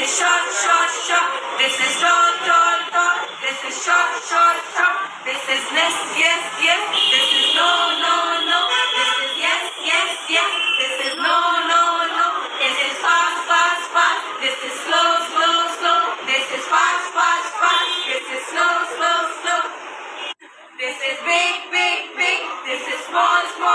is short, short, short. This is tall, tall, tall. This is short, short, short. This is yes, yes, yes. This is no, no, no. This is yes, yes, yes. This is no, no, no. This is fast, fast, fast. This is slow, slow, slow. This is fast, fast, fast. This is slow, slow, slow. This is big, big, big. This is small, small.